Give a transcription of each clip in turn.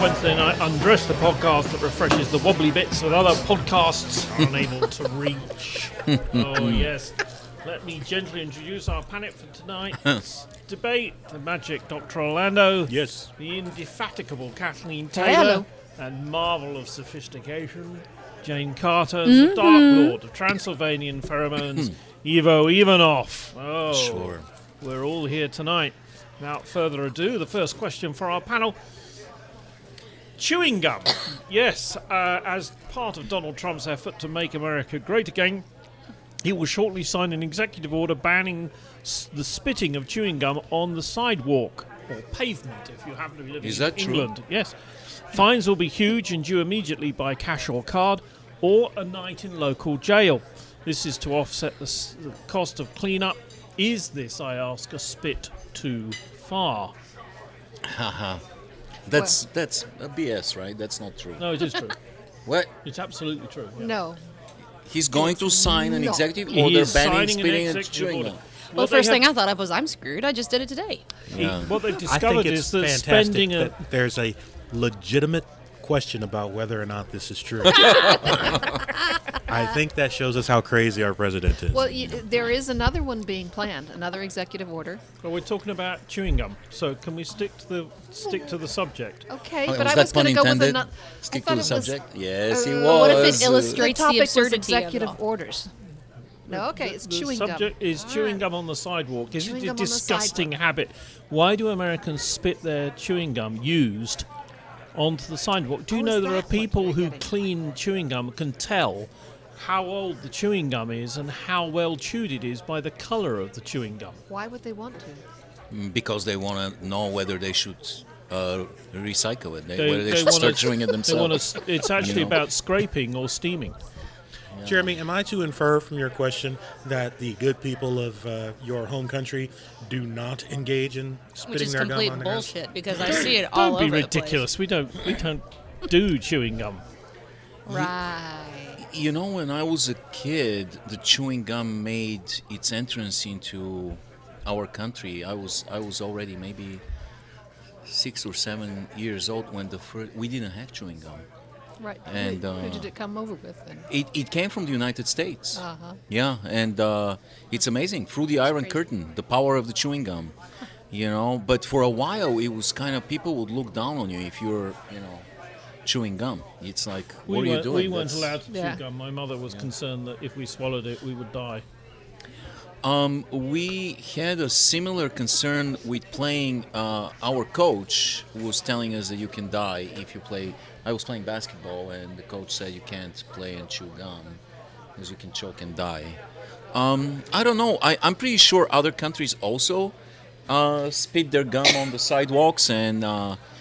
Wednesday Night Undress, the podcast that refreshes the wobbly bits that other podcasts are unable to reach. Oh, yes. Let me gently introduce our panel for tonight's debate. The magic Dr. Orlando. Yes. The indefatigable Kathleen Taylor. And marvel of sophistication, Jane Carter. The Dark Lord of Transylvanian Pheromones, Ivo Ivanov. Oh, sure. We're all here tonight. Without further ado, the first question for our panel. Chewing gum. Yes, as part of Donald Trump's effort to make America great again, he will shortly sign an executive order banning the spitting of chewing gum on the sidewalk or pavement if you happen to be living in England. True? Yes. Fines will be huge and due immediately by cash or card or a night in local jail. This is to offset the cost of clean-up. Is this, I ask, a spit too far? Haha. That's a BS, right? That's not true. No, it is true. What? It's absolutely true. Yeah. No. He's going to sign an executive He order is banning signing an spitting and executive chewing order. gum. Well, the first thing I thought of was, I'm screwed. I just did it today. What they've I discovered think is it's that fantastic spending that there's a legitimate question about whether or not this is true. I think that shows us how crazy our president is. Well, there is another one being planned, another executive order. Well, we're talking about chewing gum, so can we stick to the subject? Okay, Oh, but was I that was going to pun go with intended? another. Stick to the subject? Yes, he was. What if it The illustrates the topic was absurdity executive of it? orders. No, okay, it's The chewing gum. subject is All chewing right. gum on the sidewalk. Is Chewing it a gum on the disgusting sidewalk. habit? Why do Americans spit their chewing gum used onto the sidewalk? Do you How know is there are that what people you're who getting? clean chewing gum can tell how old the chewing gum is and how well chewed it is by the colour of the chewing gum? Why would they want to? Because they want to know whether they should recycle it, They- whether they they should wanna- start chewing it They themselves. want to. It's actually You know. about scraping or steaming. Jeremy, am I to infer from your question that the good people of your home country do not engage in Which spitting is their gum complete on the ground? bullshit because I see it all Don't be over ridiculous. We don't do chewing gum. Right. You know, when I was a kid, the chewing gum made its entrance into our country. I was already maybe 6 or 7 years old when we didn't have chewing gum. Right. And, Who did it come over with then? It came from the United States. Uh-huh. Yeah, and it's amazing. Through the Iron Curtain, the power of the chewing gum. You know, but for a while it was kind of, people would look down on you if you're, chewing gum. It's like, what are you doing? We weren't That's- allowed to Yeah. chew gum. My mother was concerned that if we swallowed it, we would die. We had a similar concern with playing. Our coach was telling us that you can die if you play. I was playing basketball, and the coach said you can't play and chew gum because you can choke and die. I don't know. I'm pretty sure other countries also spit their gum on the sidewalks, and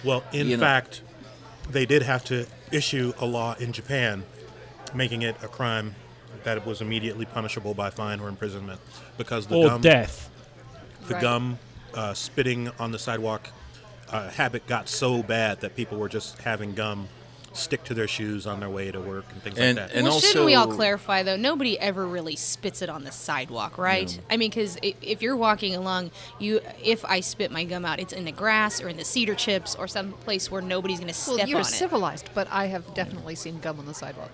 Well, in You know. fact, they did have to issue a law in Japan making it a crime that it was immediately punishable by fine or imprisonment because the Or gum, death. the Right. gum spitting on the sidewalk habit got so bad that people were just having gum stick to their shoes on their way to work and things And- like that. and well, also- shouldn't we all clarify, though? Nobody ever really spits it on the sidewalk, right? I mean, because if you're walking along, if I spit my gum out, it's in the grass or in the cedar chips or some place where nobody's going to Well, step you're on it. civilized, but I have definitely seen gum on the sidewalk.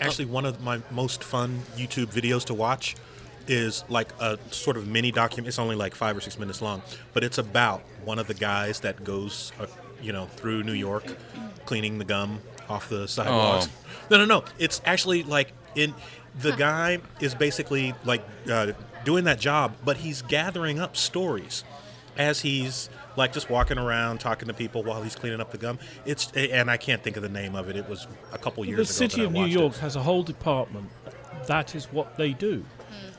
Actually, one of my most fun YouTube videos to watch is like a sort of mini document. It's only like 5 or 6 minutes long, but it's about one of the guys that goes, through New York, cleaning the gum off the sidewalks. No. It's actually like the guy is basically like doing that job, but he's gathering up stories as he's like just walking around talking to people while he's cleaning up the gum. And I can't think of the name of it. It was a couple years The ago. city that of I New watched York it. has a whole department. That is what they do.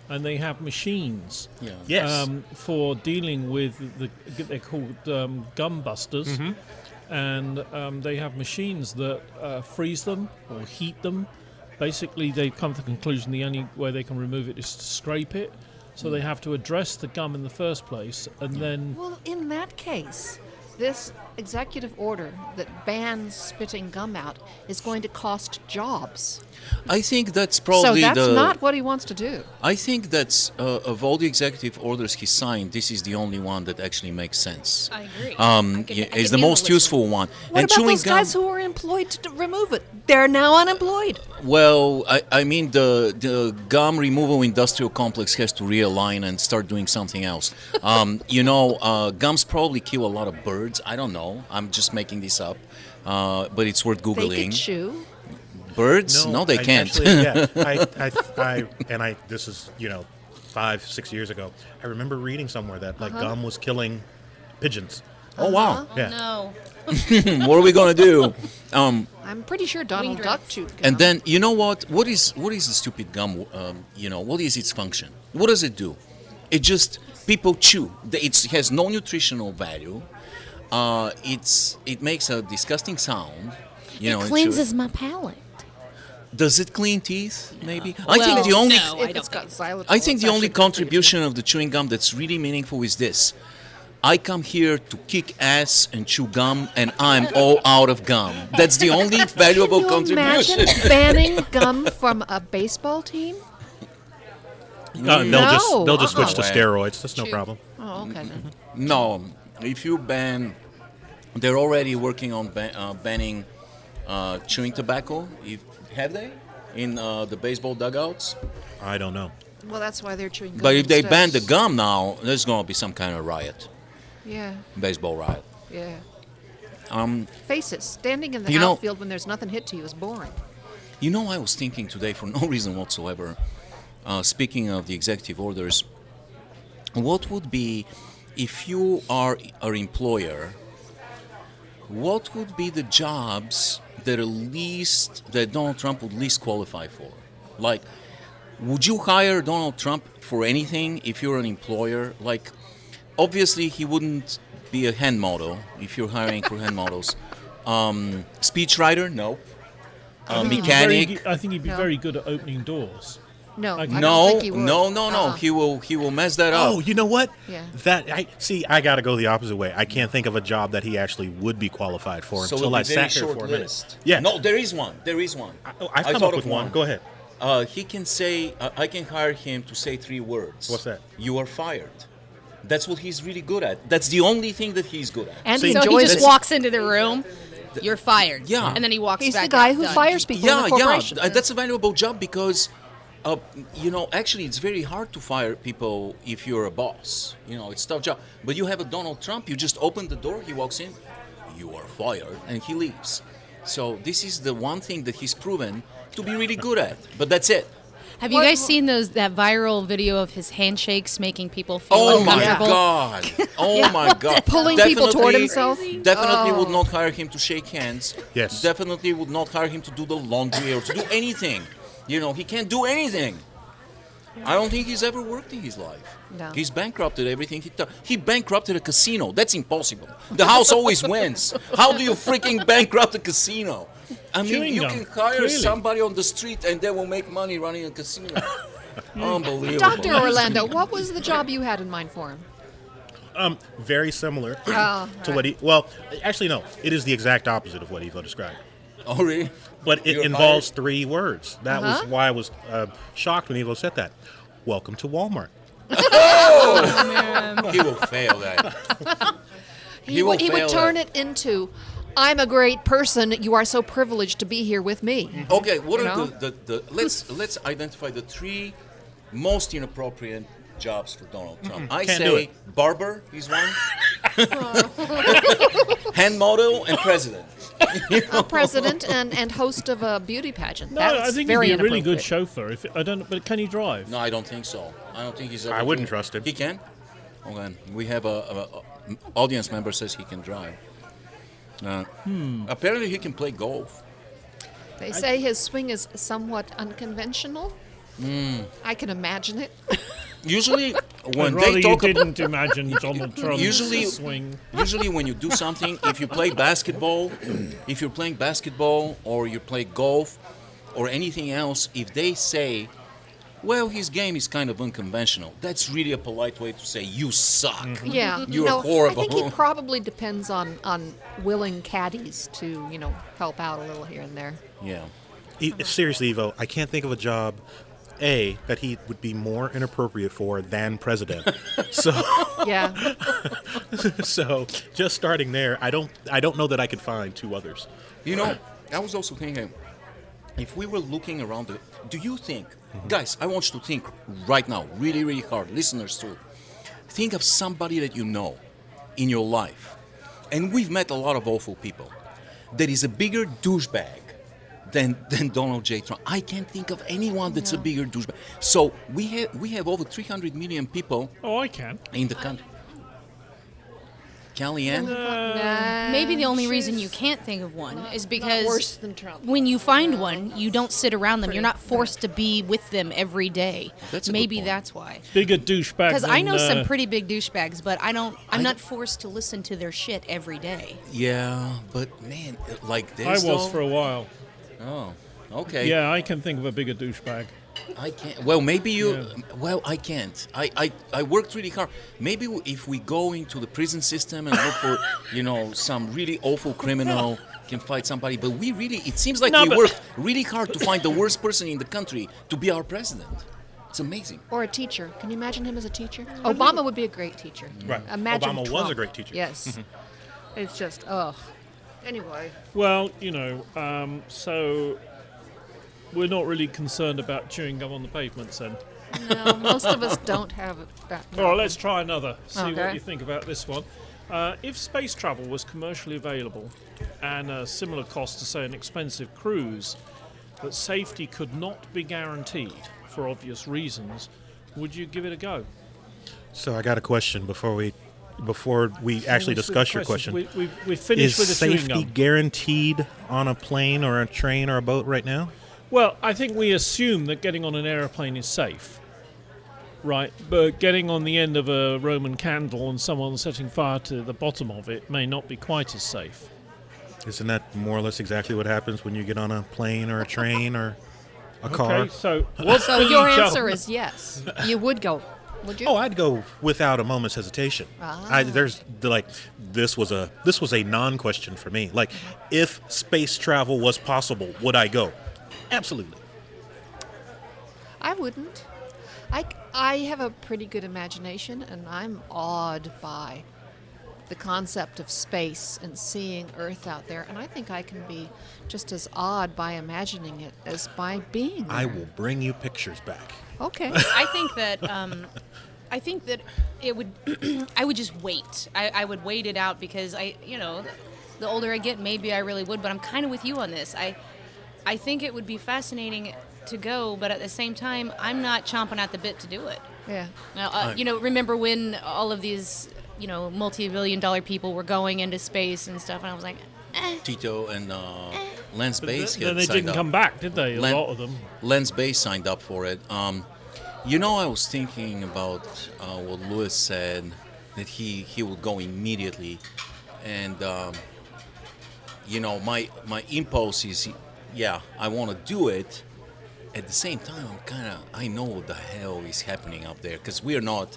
And they have machines yeah. Yes. for dealing with they're called gum busters. Mm-hmm. And they have machines that freeze them or heat them. Basically, they've come to the conclusion the only way they can remove it is to scrape it. So they have to address the gum in the first place, and then Well, in that case, this executive order that bans spitting gum out is going to cost jobs. I think that's So probably that's the. not what he wants to do. I think that's of all the executive orders he signed, this is the only one that actually makes sense. I agree. Is the most useful one. What about chewing those guys who were employed to remove it? They're now unemployed. Well, I mean, the gum removal industrial complex has to realign and start doing something else. Gums probably kill a lot of birds. I don't know. I'm just making this up. But it's worth They Googling. could chew. Birds? No, they can't. Actually, yeah, this is 5-6 years ago. I remember reading somewhere that gum was killing pigeons. Oh, wow. Oh, Yeah. no. What are we going to do? I'm pretty sure Donald Winged Duck rats. chewed gum. And then, you know what? What is the stupid gum? What is its function? What does it do? It just, people chew. It has no nutritional value. It makes a disgusting sound. It cleanses my palate. Does it clean teeth? Maybe. Well, I think the only. no. if I it's don't got xylitol, I think it's the only actually good for you. contribution of the chewing gum that's really meaningful is this. I come here to kick ass and chew gum, and I'm all out of gum. That's the only valuable Can you contribution. imagine banning gum from a baseball team? They'll No. just switch to Uh-uh. steroids. That's no True. problem. Oh, okay then. No, if you ban, they're already working on banning chewing tobacco. Have they in the baseball dugouts? I don't know. Well, that's why they're chewing gum. But if they instead. ban the gum now, there's going to be some kind of riot, Yeah, baseball riot. yeah. Um, Face it, standing in the You know- outfield when there's nothing hit to you is boring. I was thinking today for no reason whatsoever. Speaking of the executive orders, what would be if you are an employer? What would be the jobs that Donald Trump would least qualify for? Like, would you hire Donald Trump for anything if you're an employer? Like, obviously he wouldn't be a hand model if you're hiring for hand models. Speechwriter, no. Mechanic, I think he'd be No. very good at opening doors. No, I No, don't think he would. no. Uh-uh. He will mess that up. Oh, you know what? Yeah. I got to go the opposite way. I can't think of a job that he actually would be qualified for So until it'll I be very sat here short for a minute. list. Yeah. No, there is one. I've I come thought up with of one. Go ahead. He can say, I can hire him to say 3 words. What's that? You are fired. That's what he's really good at. That's the only thing that he's good at. And See, he So he enjoys just it. walks into the room. You're fired. Yeah. And then he walks He's back the guy out, who done. fires people in the corporation. That's a valuable job because, actually it's very hard to fire people if you're a boss. It's a tough job. But you have a Donald Trump, you just open the door, he walks in, you are fired, and he leaves. So this is the one thing that he's proven to be really good at. But that's it. Have you guys seen that viral video of his handshakes making people feel Oh my uncomfortable? God! Oh my God! Pulling people toward Definitely- himself. Definitely would not hire him to shake hands. Yes. Definitely would not hire him to do the laundry or to do anything. He can't do anything. I don't think he's ever worked in his life. No. He's bankrupted everything he does. He bankrupted a casino. That's impossible. The house always wins. How do you freaking bankrupt a casino? I mean, Chewing you gum, can hire clearly. somebody on the street and they will make money running a casino. Unbelievable. Dr. Orlando, what was the job you had in mind for him? Very similar Oh, to what he. Well, actually, no. It is the exact opposite of what Evo described. Oh, really? But it You're involves hired? 3 words. That was why I was shocked when Evo said that. Welcome to Walmart. He will fail that. He will would fail turn that. it into, I'm a great person. You are so privileged to be here with me. Okay, what You are know? the let's identify the 3 most inappropriate jobs for Donald Trump. I can't do say it. barber is one, hand model, and president. A president and host of a beauty pageant. No, That's I think very he'd be a really good inappropriate. chauffeur. But can he drive? No, I don't think so. I don't think he's ever. I wouldn't trust him. He can. Okay, we have a audience member says he can drive. Apparently, he can play golf. They say his swing is somewhat unconventional. I can imagine it. Usually, I'd when rather they you talk about didn't imagine Donald Trump's Usually- swing. Usually, when you do something, if you play basketball, if you're playing basketball or you play golf or anything else, if they say well, his game is kind of unconventional. That's really a polite way to say you suck. Yeah, You're no, horrible. I think he probably depends on willing caddies to help out a little here and there. Yeah. Seriously, Evo, I can't think of a job, that he would be more inappropriate for than president. So, Yeah, Oh. just starting there, I don't know that I could find two others. You know, I was also thinking, if we were looking around, do you think, guys, I want you to think right now, really, really hard, listeners too. Think of somebody that you know in your life, and we've met a lot of awful people, that is a bigger douchebag than Donald J. Trump. I can't think of anyone that's a bigger douchebag. So we have over 300 million people Oh, I can. in the country. Kellyanne? Maybe the only reason you can't think of one is because worse than Trump. when you find one, you don't sit around them. You're not forced to be with them every day. That's a good Maybe point. that's why. Bigger douchebag. Because I know than, some pretty big douchebags, but I'm not forced to listen to their shit every day. Yeah, but man, like this. I was though? for a while. Oh, okay. Yeah, I can think of a bigger douchebag. I can't. Well, maybe you. Yeah. Well, I can't. I worked really hard. Maybe if we go into the prison system and look for, some really awful criminal can fight somebody, but we really, it seems like No, we but- worked really hard to find the worst person in the country to be our president. It's amazing. Or a teacher. Can you imagine him as a teacher? Obama would be a great teacher. Right. Imagine Obama was Trump. a great teacher. Yes. It's just, ugh. Anyway. Well, so we're not really concerned about chewing gum on the pavements then. No, most of us don't have that. All right, let's try another. See what Okay. you think about this one. If space travel was commercially available and a similar cost to, say, an expensive cruise, but safety could not be guaranteed for obvious reasons, would you give it a go? So I got a question before we actually discuss your question. We finished with Is the chewing safety gum. guaranteed on a plane or a train or a boat right now? Well, I think we assume that getting on an aeroplane is safe, right? But getting on the end of a Roman candle and someone setting fire to the bottom of it may not be quite as safe. Isn't that more or less exactly what happens when you get on a plane or a train or a car? Okay, so what's So the your job? answer is yes. You would go, would you? Oh, I'd go without a moment's hesitation. This was a non-question for me. Like, if space travel was possible, would I go? Absolutely. I wouldn't. I have a pretty good imagination, and I'm awed by the concept of space and seeing Earth out there. And I think I can be just as awed by imagining it as by being there. I will bring you pictures back. Okay. I think that it would. I would just wait. I would wait it out because the older I get, maybe I really would. But I'm kind of with you on this. I think it would be fascinating to go, but at the same time, I'm not chomping at the bit to do it. Yeah. Now, remember when all of these, multi-billion-dollar people were going into space and stuff, and I was like, Tito and Lance Bass Then they signed didn't up. come back, did they? A Len- lot of them. Lance Bass signed up for it. I was thinking about what Lewis said, that he would go immediately, and my impulse is, yeah, I want to do it. At the same time, I know what the hell is happening up there, because we're not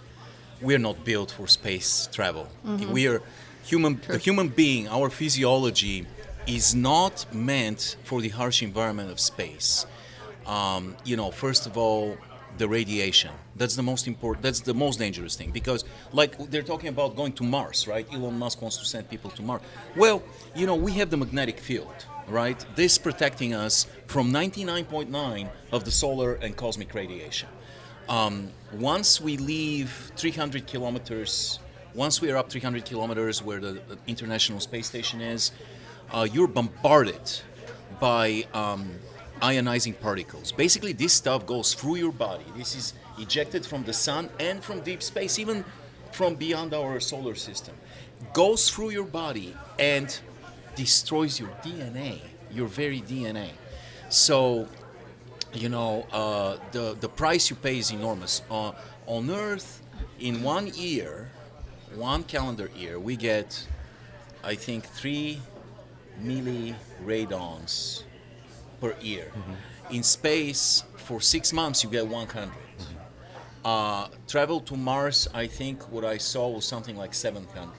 built for space travel. We are the human being. Our physiology is not meant for the harsh environment of space. First of all, the radiation. That's the most important. That's the most dangerous thing, because, like, they're talking about going to Mars, right? Elon Musk wants to send people to Mars. Well, we have the magnetic field, right? This protecting us from 99.9 of the solar and cosmic radiation. Once we leave 300 kilometers, once we are up 300 kilometers where the International Space Station is, you're bombarded by ionizing particles. Basically, this stuff goes through your body. This is ejected from the sun and from deep space, even from beyond our solar system. Goes through your body and destroys your DNA, your very DNA. So, the price you pay is enormous. On Earth, in 1 year, 1 calendar year, we get, I think, 3 milliradons per year. In space, for 6 months, you get 100. Travel to Mars, I think what I saw was something like 700.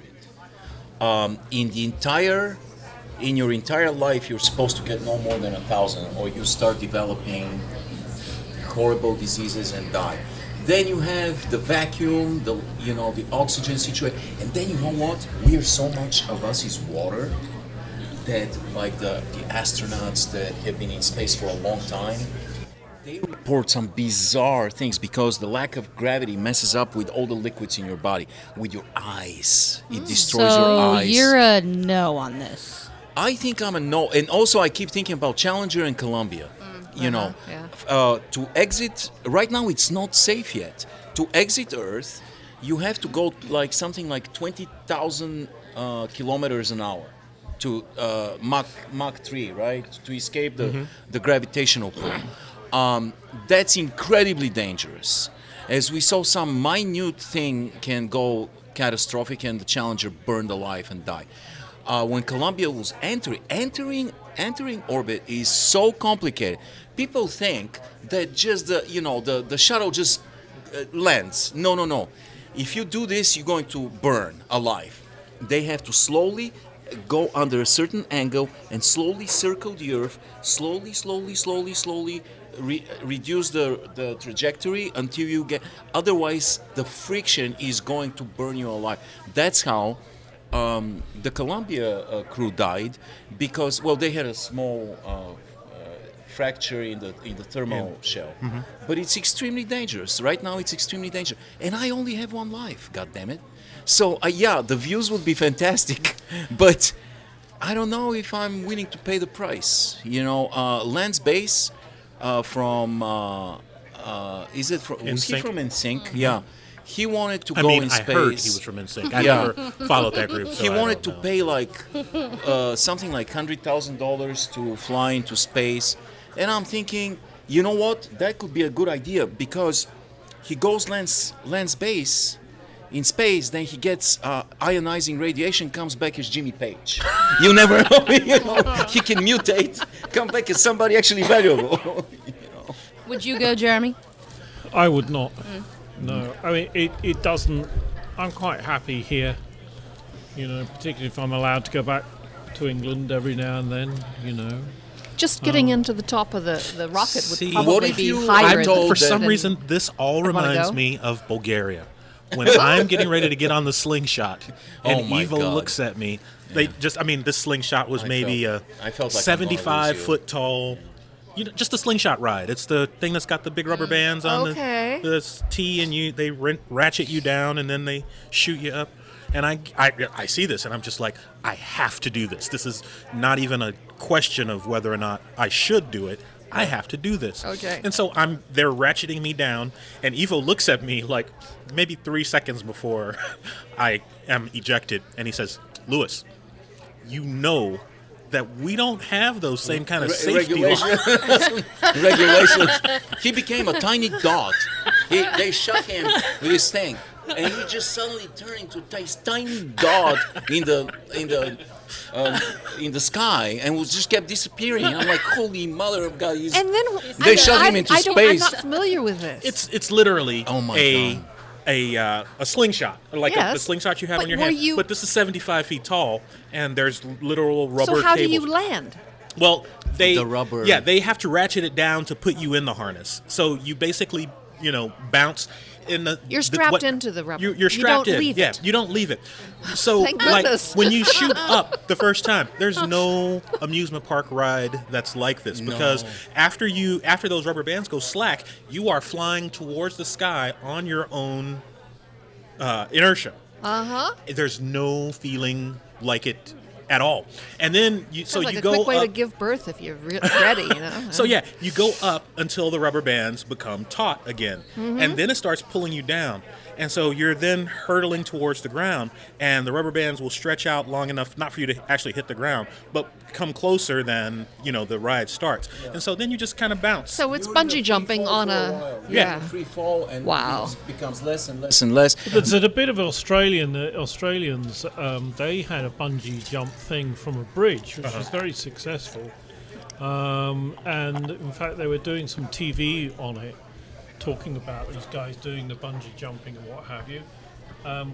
In your entire life, you're supposed to get no more than 1,000, or you start developing horrible diseases and die. Then you have the vacuum, the oxygen situation, and then you know what? We are so much of us is water that, like the astronauts that have been in space for a long time, they report some bizarre things because the lack of gravity messes up with all the liquids in your body, with your eyes. It destroys your So eyes. you're a no on this. I think I'm a no, and also I keep thinking about Challenger and Columbia. To exit right now, it's not safe yet. To exit Earth, you have to go like something like 20,000 kilometers an hour to Mach 3, right? To escape the gravitational pull. That's incredibly dangerous. As we saw, some minute thing can go catastrophic, and the Challenger burned alive and died. When Columbia was entering orbit is so complicated. People think that just the shuttle just lands. No. If you do this, you're going to burn alive. They have to slowly go under a certain angle and slowly circle the Earth, slowly reduce the trajectory until you get. Otherwise, the friction is going to burn you alive. That's how the Columbia crew died, because they had a small fracture in the thermal shell, but it's extremely dangerous. Right now, it's extremely dangerous, and I only have one life. God damn it! So the views would be fantastic, but I don't know if I'm willing to pay the price. Lance Bass from is it from? Was he NSYNC? from NSYNC? Yeah. He wanted to go in space. I heard he was from NSYNC. I never followed that group. So He I wanted to don't know. pay like something like $100,000 to fly into space, and I'm thinking, you know what? That could be a good idea, because he goes lands base in space, then he gets ionizing radiation, comes back as Jimmy Page. You never know. He can mutate, come back as somebody actually valuable. Would you go, Jeremy? I would not. No, I mean it doesn't. I'm quite happy here, particularly if I'm allowed to go back to England every now and then. Just getting into the top of the rocket See, would what probably if be you- higher. I'm told For that- some than- reason, this all wanna reminds go? me of Bulgaria. When I'm getting ready to get on the slingshot, and Oh my Evo God. looks at me, this slingshot was maybe I felt like 75 I'm gonna lose foot tall. Just a slingshot ride. It's the thing that's got the big rubber bands on Okay. the T, and they ratchet you down, and then they shoot you up. And I see this, and I'm just like, I have to do this. This is not even a question of whether or not I should do it. I have to do this. Okay. And so they're ratcheting me down, and Evo looks at me like maybe 3 seconds before I am ejected, and he says, "Lewis, you know that we don't have those same kind of safety laws." Regulations. He became a tiny dot. They shot him with this thing, and he just suddenly turned into this tiny dot in the sky, and was just kept disappearing. I'm like, holy mother of God! And then They shot him into I'm space. not familiar with this. It's literally Oh my God. a slingshot, like Yes, the slingshot you have but on your were hand. you- But this is 75 feet tall, and there's literal rubber so how cables. do you land? Well, The rubber. Yeah, they have to ratchet it down to put you in the harness. So you basically, bounce in the. You're strapped into the rubber. You're You strapped don't in. leave yeah, it. you don't leave it. So Thank like goodness. when you shoot up the first time, there's no amusement park ride that's like this, because No. after those rubber bands go slack, you are flying towards the sky on your own inertia. There's no feeling like it at all. And then you Sounds like you a go quick way up, to give birth if you're ready. so yeah, you go up until the rubber bands become taut again, and then it starts pulling you down. And so you're then hurtling towards the ground, and the rubber bands will stretch out long enough, not for you to actually hit the ground, but come closer than, the ride starts. And so then you just kind of bounce. So it's bungee jumping on a free fall, and Wow. it becomes less and less and less. There's a bit of Australians. They had a bungee jump thing from a bridge, which was very successful. And in fact, they were doing some TV on it, talking about these guys doing the bungee jumping and what have you.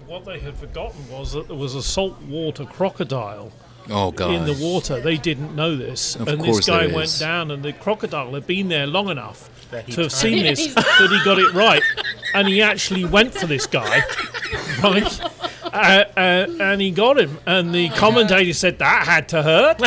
What they had forgotten was that there was a saltwater crocodile Oh God! in the water. They didn't know this, Of and course this guy there went is. down, and the crocodile had been there long enough That he to have timed seen it. this that he got it right, and he actually went for this guy, right? And he got him, and the commentator said that had to hurt.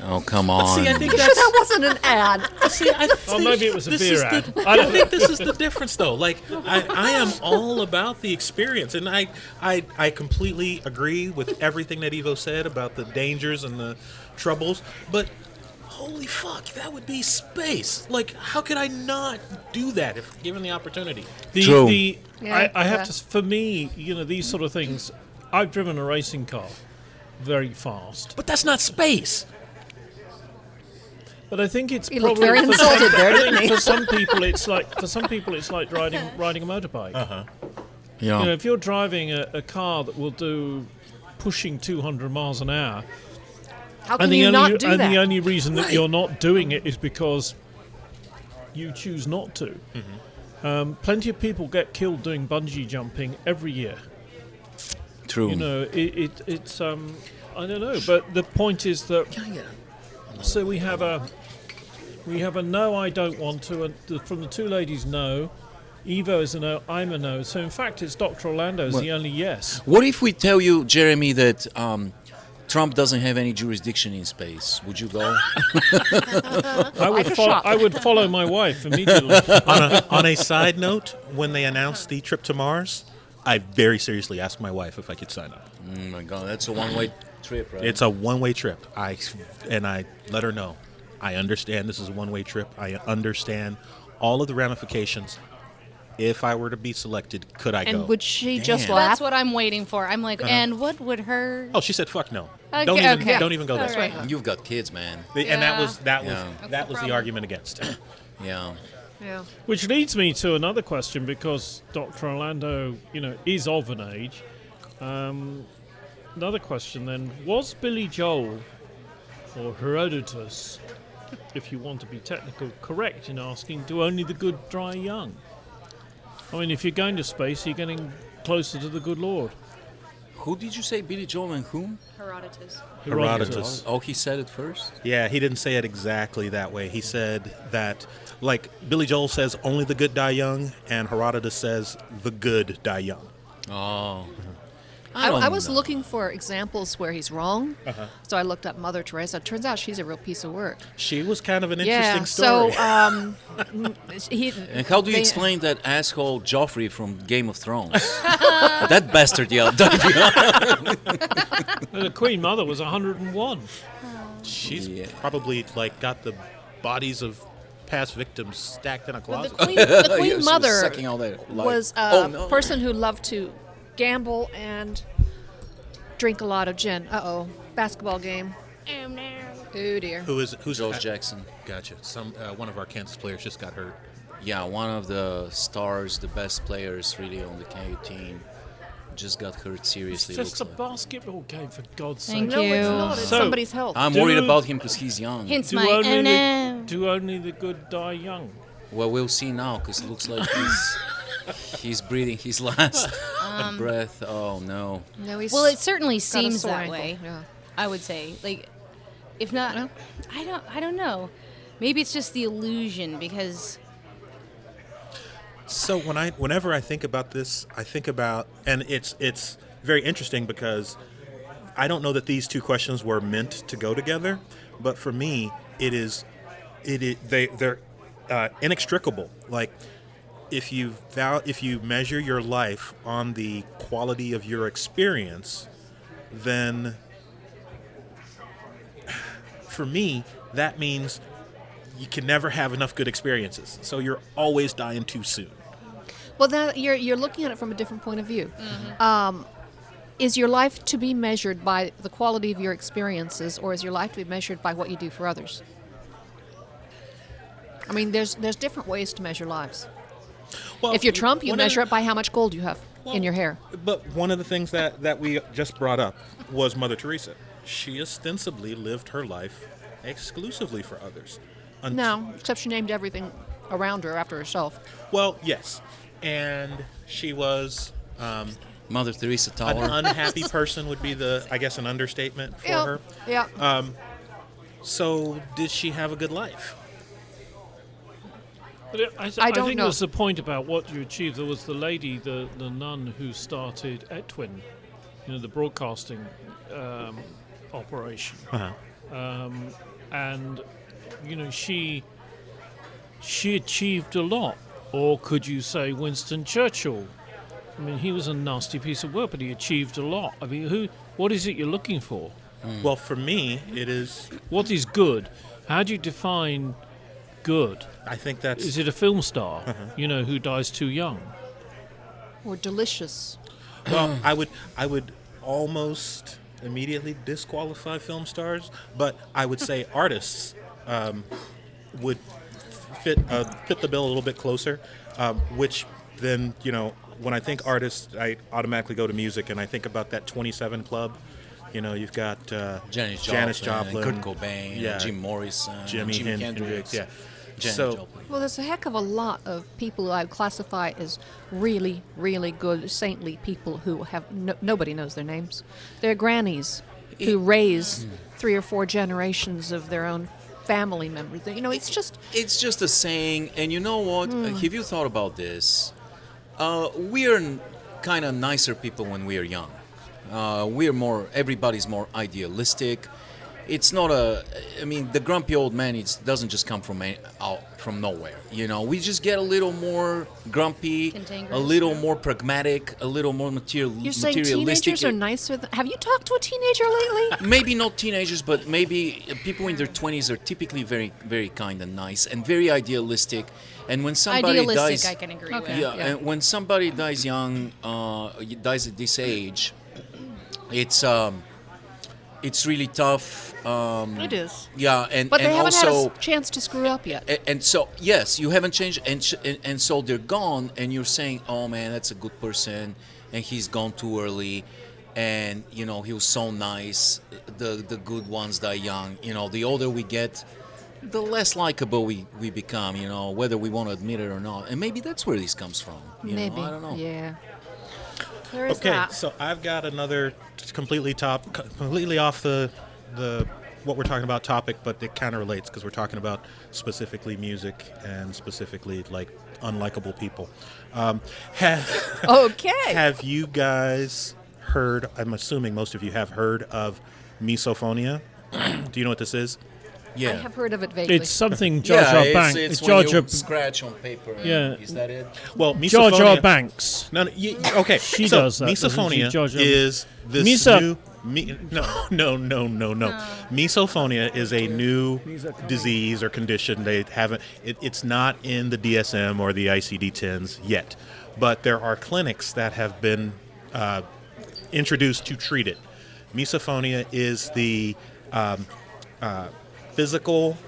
Oh come on! See, I think That that's. wasn't an ad. See, I Or think maybe it was a this beer is ad. the- I don't I think this is the difference, though. Like, I am all about the experience, and I completely agree with everything that Evo said about the dangers and the troubles. But holy fuck, that would be space. Like, how could I not do that if given the opportunity? True. Yeah, I have yeah. to. For me, these sort of things. I've driven a racing car very fast, But that's not space. but I think it's He looked probably very for insulted some, there, I didn't think he? for some people it's like riding a motorbike. Yeah. If you're driving a car that will do pushing 200 miles an hour, How can you not do and that? the only reason that you're not doing it is because you choose not to. Plenty of people get killed doing bungee jumping every year. True. It's I don't know, but the point is that so we have a no, I don't want to, and from the two ladies, no. Evo is a no, I'm a no. So in fact, it's Dr. Orlando's the only yes. What if we tell you, Jeremy, that Trump doesn't have any jurisdiction in space? Would you go? I would follow my wife immediately. On a side note, when they announced the trip to Mars, I very seriously asked my wife if I could sign up. Oh my God, that's a one-way trip, right? It's a one-way trip. I let her know. I understand this is a one-way trip. I understand all of the ramifications. If I were to be selected, could I go? And would she just Damn. laugh? That's what I'm waiting for. I'm like, and what would her? Oh, she said, "Fuck no! Okay, Don't even go there." All right. You've got kids, man. And that was Yeah. that That's was the the problem. argument against. Yeah. Yeah. Which leads me to another question, because Dr. Orlando, is of an age. Another question then: was Billy Joel or Herodotus, if you want to be technical, correct in asking, do only the good die young? I mean, if you're going to space, you're getting closer to the good Lord. Who did you say, Billy Joel and whom? Herodotus. Herodotus. Oh, he said it first? Yeah, he didn't say it exactly that way. He said that, like, Billy Joel says, only the good die young, and Herodotus says, the good die young. Oh. I was know. looking for examples where he's wrong, so I looked up Mother Teresa. Turns out she's a real piece of work. She was kind of an Yeah. interesting story. So And how do you explain that asshole Joffrey from Game of Thrones? That bastard yelled. The Queen Mother was 101. She's Yeah. probably, like, got the bodies of past victims stacked in a Well, closet. the Yeah, Queen she was Mother sucking all that life. was a Oh, no. person who loved to gamble and drink a lot of gin. Uh-oh. Basketball game. Oh, dear. Who's George Jackson. Gotcha. One of our Kansas players just got hurt. Yeah, one of the stars, the best players really on the KU team, just got hurt It's seriously. just a looks like. basketball game, for God's Thank sake. No, you. it's not. It's So- somebody's health. I'm Do- worried about him because he's young. Hence Do my only, no. do only the good die young. Well, we'll see now because it looks like he's breathing his last breath. Oh no. No, he's Well, it certainly got a seems sore that ankle. way. Yeah. I would say, like, if not, I don't know. Maybe it's just the illusion because So whenever I think about this, I think about, and it's very interesting because I don't know that these two questions were meant to go together, but for me, they're inextricable. Like, if you measure your life on the quality of your experience, then for me that means you can never have enough good experiences. So you're always dying too soon. Well, that you're looking at it from a different point of view. Is your life to be measured by the quality of your experiences, or is your life to be measured by what you do for others? I mean, there's different ways to measure lives. Well, If you're Trump, you one of measure the- it by how much gold you have in your hair. But one of the things that we just brought up was Mother Teresa. She ostensibly lived her life exclusively for others. No, except she named everything around her after herself. Well, yes. And she was Mother Teresa an Tower. unhappy person would be I guess, an understatement for her. Yeah. So did she have a good life? But I don't think know. there's a point about what you achieved. There was the lady, the nun who started Etwin, the broadcasting operation. Uh-huh. And she achieved a lot. Or could you say Winston Churchill? I mean, he was a nasty piece of work, but he achieved a lot. I mean, what is it you're looking for? Well, for me, it is. What is good? How do you define good? I think that's. Is it a film star, who dies too young? Or delicious. Well, I would almost immediately disqualify film stars, but I would say artists would fit the bill a little bit closer. Which then, when I think artists, I automatically go to music, and I think about that 27 Club. You've got Janis Joplin, Kurt Cobain, yeah, Jim Morrison, Jimi Hendrix, yeah. Janis So- Joplin. Well, there's a heck of a lot of people I would classify as really, really good, saintly people who have nobody knows their names. They're grannies who raise 3 or 4 generations of their own family members. It's just It's just a saying, and you know what? Have you thought about this? We are kind of nicer people when we are young. Everybody's more idealistic. It's not the grumpy old man, it doesn't just come from nowhere. We just get a little more grumpy, Cantankerous, a little yeah. more pragmatic, a little more you're saying materialistic. teenagers are nicer than... Have you talked to a teenager lately? Maybe not teenagers, but maybe people in their 20s are typically very, very kind and nice and very idealistic. And when somebody Idealistic, dies, I can agree Okay. with. yeah, and when somebody dies young, dies at this age, it's really tough. It is. Yeah, and But they and haven't also. had a chance to screw up yet. And so yes, you haven't changed, and so they're gone, and you're saying, "Oh man, that's a good person," and he's gone too early, and he was so nice. The good ones die young. The older we get, the less likable we become. Whether we want to admit it or not, and maybe that's where this comes from. Maybe. I don't know. Yeah. There is Okay, that. so I've got another completely off the what we're talking about topic, but it kind of relates because we're talking about specifically music and specifically like unlikable people. Okay. Have you guys heard? I'm assuming most of you have heard of Misophonia. Do you know what this is? Yeah. I have heard of it vaguely. It's something Jar Jar Banks. It's Jar when Jar. you scratch on paper. Yeah. Is that it? Well, Jar Jar misophonia. Banks. No, okay. She so does that, doesn't she? Misophonia Jar Jar- is this Misa- new. No. Misophonia is a new disease or condition. They haven't. It's not in the DSM or the ICD-10s yet, but there are clinics that have been introduced to treat it. Misophonia is the physical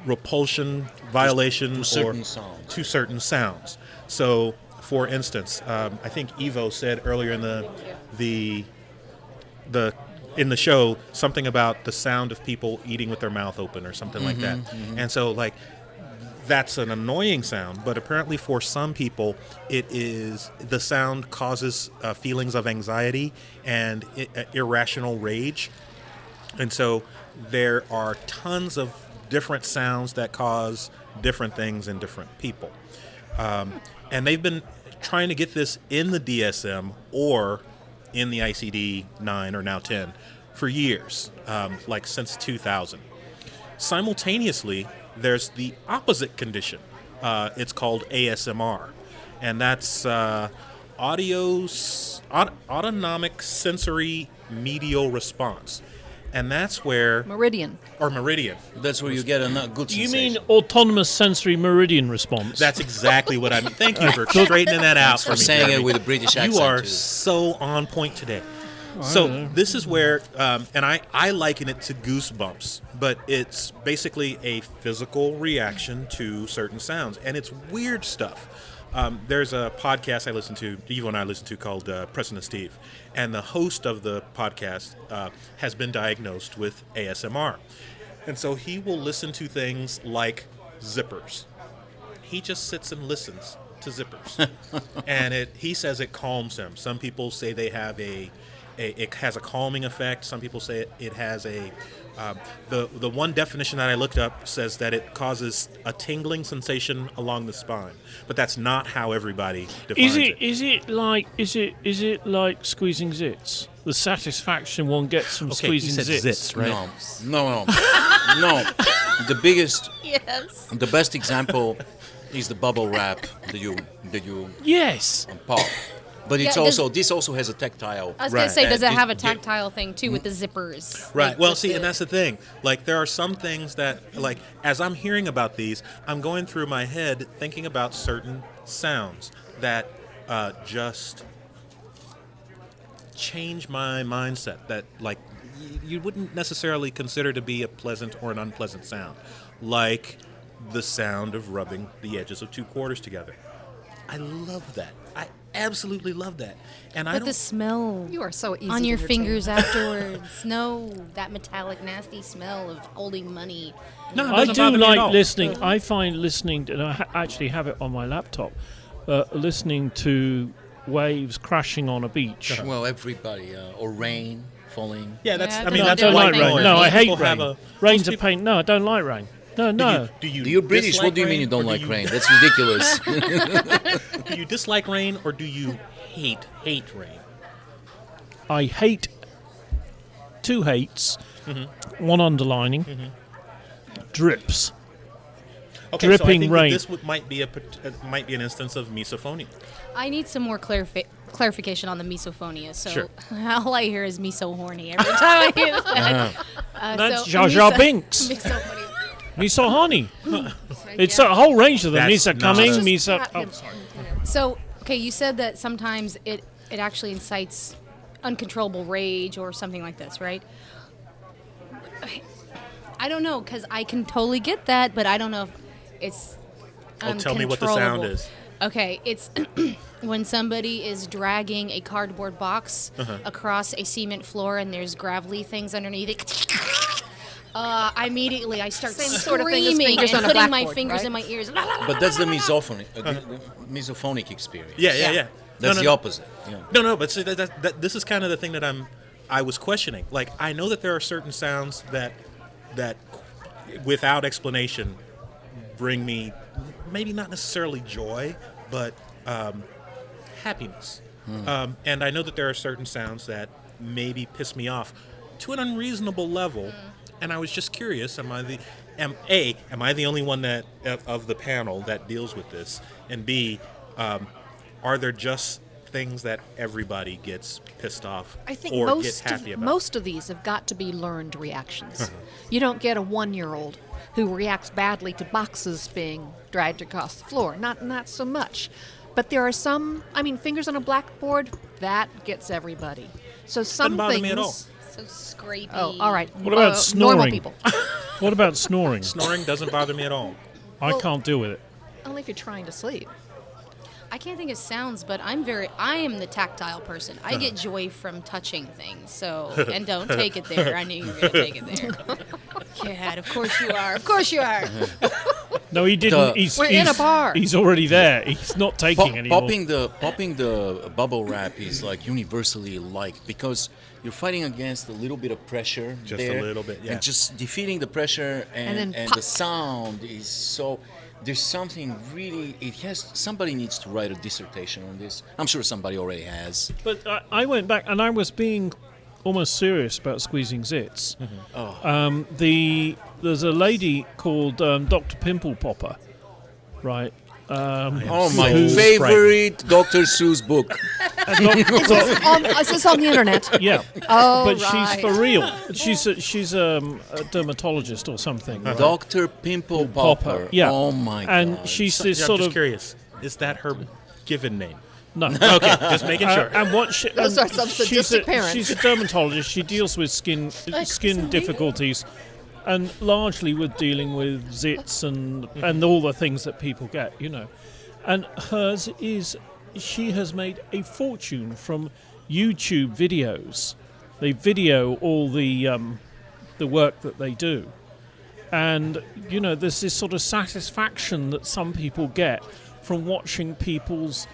repulsion violation to certain sounds. So, for instance, I think Evo said earlier in the show something about the sound of people eating with their mouth open or something like that. And so, like, that's an annoying sound, but apparently for some people, the sound causes feelings of anxiety and irrational rage. And so there are tons of different sounds that cause different things in different people. And they've been trying to get this in the DSM or in the ICD-9 or now 10 for years, like since 2000. Simultaneously, there's the opposite condition. It's called ASMR, and that's autonomic sensory medial response. And that's where... Meridian. Or meridian. That's where you get a good Do you sensation. mean autonomous sensory meridian response? That's exactly what I mean. Thank you for straightening that out for me. saying it Jeremy. with a British accent, You are too. so on point today. So this is where, and I liken it to goosebumps, but it's basically a physical reaction to certain sounds, and it's weird stuff. There's a podcast Evo and I listen to called Preston and Steve, and the host of the podcast has been diagnosed with ASMR. And so he will listen to things like zippers. He just sits and listens to zippers. And he says it calms him. Some people say they have it has a calming effect. Some people say it has the one definition that I looked up says that it causes a tingling sensation along the spine, but that's not how everybody defines it. Is it like squeezing zits? The satisfaction one gets from Okay, squeezing he said zits. zits, right? No. The biggest, Yes. the best example is the bubble wrap that you Yes. pop. But it's Yeah, this also has a tactile. I was Right. gonna say, does it And have a it- tactile thing too with the zippers? Right. Like, Well, with see, and that's the thing. Like, there are some things that, like, as I'm hearing about these, I'm going through my head thinking about certain sounds that just change my mindset. That, like, you wouldn't necessarily consider to be a pleasant or an unpleasant sound, like the sound of rubbing the edges of two quarters together. I love that. I absolutely love that. And I But don't. the smell You are so easy on to your entertain. fingers afterwards. No, that metallic, nasty smell of holding money. No, it I doesn't do bother me at like all. listening. I find listening, and I actually have it on my laptop, listening to waves crashing on a beach. Well, everybody or rain falling. Yeah, that's. Yeah, I mean, no, that's I don't white like rain. noise. No, I Most hate people have rain. a- Rain's most a people- pain. No, I don't like rain. No. Do you You're British. dislike What do you mean rain, you don't or like do rain? That's ridiculous. Do you dislike rain or do you hate rain? I hate two hates, one underlining, drips. Okay, so I Dripping think rain. That this might be might be an instance of misophonia. I need some more clarification on the misophonia. So Sure. all I hear is miso horny every time I hear that. That's so Jar Jar miso- Binks. Misophonia. Miso honey. It's a whole range of them. That's Miso not coming, a- miso. Pat Oh, him. sorry. So, okay, you said that sometimes it actually incites uncontrollable rage or something like this, right? I don't know, because I can totally get that, but I don't know if it's Tell me what the sound uncontrollable. is. Okay, it's when somebody is dragging a cardboard box across a cement floor and there's gravelly things underneath it. Immediately I start Same sort of thing as screaming fingers and on a putting my blackboard, fingers right? in my ears. But that's the misophonic experience. Yeah. That's no, the opposite. Yeah. No. But see, this is kind of the thing that I was questioning. Like, I know that there are certain sounds that without explanation bring me maybe not necessarily joy, but happiness. And I know that there are certain sounds that maybe piss me off to an unreasonable level. And I was just curious: am I the only one that of the panel that deals with this? And B, are there just things that everybody gets pissed off I think or gets happy about? most of these have got to be learned reactions. You don't get a 1-year-old who reacts badly to boxes being dragged across the floor. Not so much. But there are some, I mean, fingers on a blackboard, that gets everybody. So some bother things. me at all. So scrapey. Oh, all right. What about normal snoring? people? What about snoring? Snoring doesn't bother me at all. I can't deal with it. Only if you're trying to sleep. I can't think of sounds, but I am the tactile person. I get joy from touching things. So, and don't take it there. I knew you were going to take it there. Cat, of course you are. Of course you are. No, he didn't. We're in a bar. He's already there. He's not taking anymore. Popping the bubble wrap is like universally liked because you're fighting against a little bit of pressure Just a there, little bit, yeah. and just defeating the pressure And and, then the pop. sound is so. There's something really. Somebody needs to write a dissertation on this. I'm sure somebody already has. But I went back and I was being almost serious about squeezing zits. There's a lady called Dr. Pimple Popper, right? Oh, my who's favorite Dr. Seuss book. Is this on the internet? Yeah, Oh, but right. she's for real. She's a dermatologist or something. Dr. Pimple Popper. Yeah. Oh my And God. she's So, this yeah, sort I'm just of curious. Is that her given name? no. Okay, just making sure. And what she, Those are some sadistic parents. She's a dermatologist. She deals with skin difficulties, and largely with dealing with zits and all the things that people get, you know. And hers is she has made a fortune from YouTube videos. They video all the work that they do, And, there's this sort of satisfaction that some people get from watching people's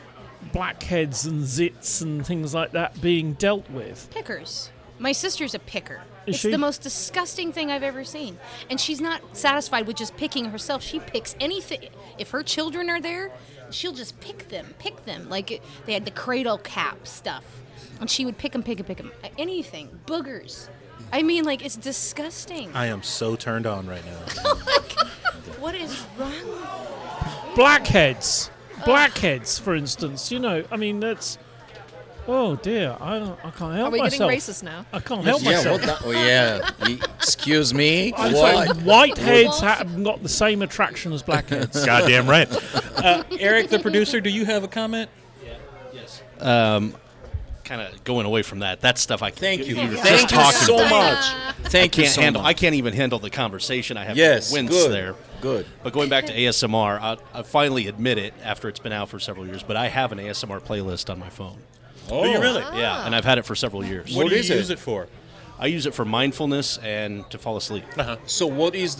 blackheads and zits and things like that being dealt with. Pickers. My sister's a picker. Is It's she? the most disgusting thing I've ever seen. And she's not satisfied with just picking herself. She picks anything. If her children are there, she'll just pick them. Like they had the cradle cap stuff. And she would pick them. Anything. Boogers. I mean, like, it's disgusting. I am so turned on right now. What is wrong? Blackheads. Blackheads, for instance. That's... Oh, dear. I can't help Are we myself. getting racist now? I can't help Yeah, myself. what? Oh, yeah. Excuse me. I'm What? saying whiteheads have got the same attraction as blackheads. Goddamn right. Eric, the producer, do you have a comment? Yes. Kind of going away from that stuff. Thank you. Just Thank you talking so about it. much. Thank you so much. I can't even handle the conversation. I have Yes, to wince good. there. Good. But going back to ASMR, I finally admit it after it's been out for several years, but I have an ASMR playlist on my phone. Oh, you really? Yeah, and I've had it for several years. What do you is it? use it for? I use it for mindfulness and to fall asleep. So what is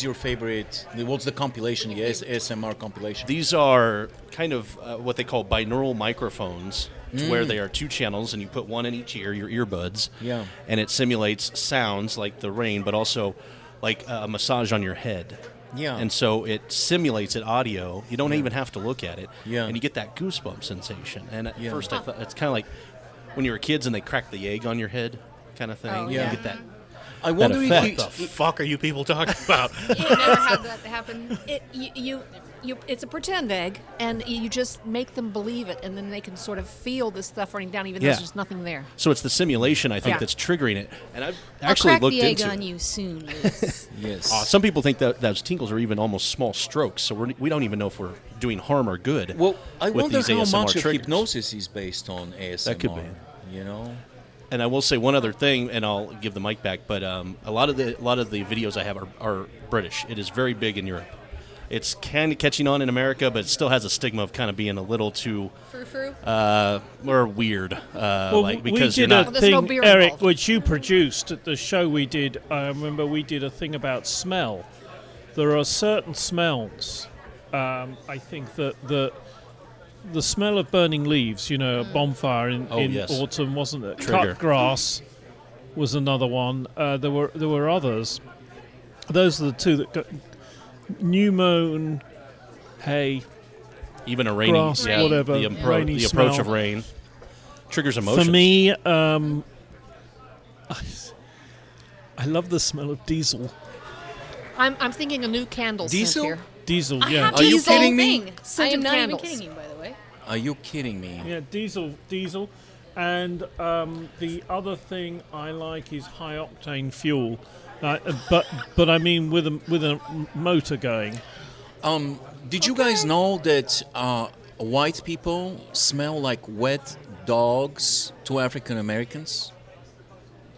your favorite? What's the compilation? The ASMR compilation. These are kind of what they call binaural microphones, to where they are two channels, and you put one in each ear, your earbuds, Yeah. and it simulates sounds like the rain, but also like a massage on your head. Yeah. And so it simulates it audio. You don't even have to look at it. Yeah. And you get that goosebump sensation. And at Yeah. first I thought it's kind of like when you were kids and they crack the egg on your head kind of thing. Oh, You yeah. get that. I wonder if effect. you, What the fuck are you people talking about? You never had that happen. It's a pretend egg, and you just make them believe it, and then they can sort of feel this stuff running down, even though Yeah. there's just nothing there. So it's the simulation, I think, Yeah. that's triggering it. And I've I'll actually crack looked the egg into on it. you soon, Liz. yes. Some people think that those tingles are even almost small strokes, so we don't even know if we're doing harm or good. Well, I with wonder these how ASMR much of triggers. hypnosis is based on ASMR. That could be. You know. And I will say one other thing, and I'll give the mic back. But a lot of the videos I have are British. It is very big in Europe. It's kind of catching on in America, but it still has a stigma of kind of being a little too Frou-frou? or weird. Well, Because we you're did a not. Well, there's no thing, beer Eric, involved. which you produced at the show we did. I remember we did a thing about smell. There are certain smells. I think that the smell of burning leaves, a bonfire in yes. autumn, wasn't it? Trigger. Cut grass was another one. There were others. Those are the two that got new moon, hay. Even a rainy, grass, yeah, whatever, the rainy approach smell. of rain triggers emotions. For me, I love the smell of diesel. I'm thinking a new candle Diesel? scent here. Diesel, I yeah. have Are you this whole kidding me? thing. I Scented am not candles. even kidding you, by the way. Are you kidding me? Yeah, diesel. And the other thing I like is high octane fuel. But I mean with a motor going. Did you guys know that white people smell like wet dogs to African Americans?